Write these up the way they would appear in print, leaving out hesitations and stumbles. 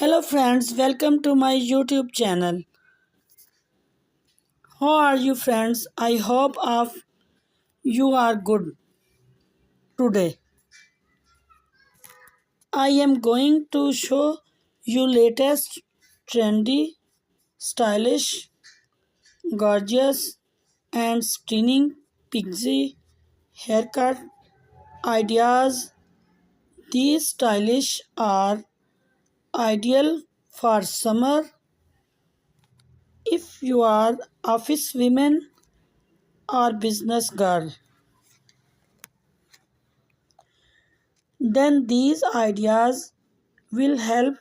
Hello friends, welcome to my YouTube channel. How are you friends? I hope of you are good today. I am going to show you latest trendy, stylish, gorgeous and stunning pixie haircut ideas. These stylish are ideal for summer if you are office women or business girl. Then these ideas will help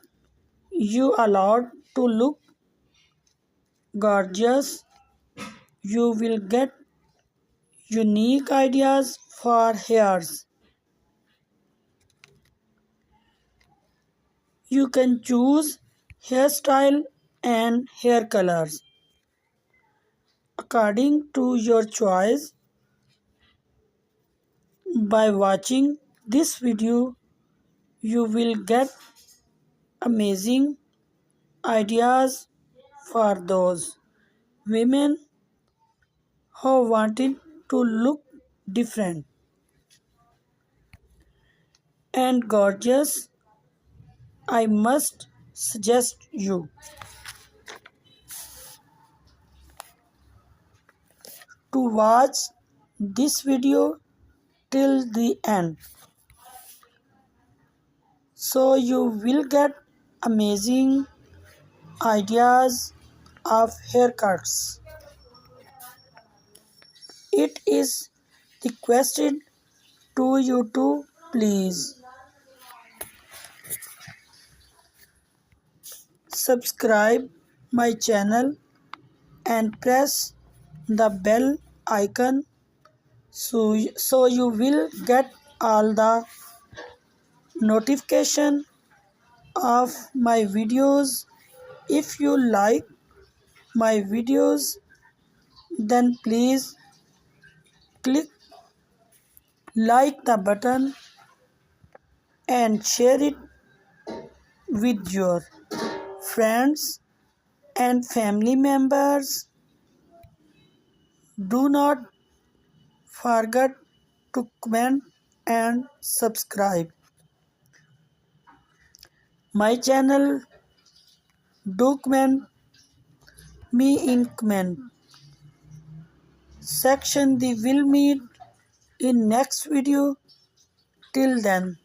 you a lot to look gorgeous. You will get unique ideas for hairs. You can choose hairstyle and hair colors according to your choice. By watching this video, you will get amazing ideas for those women who wanted to look different and gorgeous. I must suggest you to watch this video till the end, so you will get amazing ideas of haircuts. It is requested to you to please subscribe my channel and press the bell icon so you will get all the notification of my videos. If you like my videos, then please click like the button and share it with your friends and family members. Do not forget to comment and subscribe my channel. Do comment me in comment section. We will meet in next video. Till then,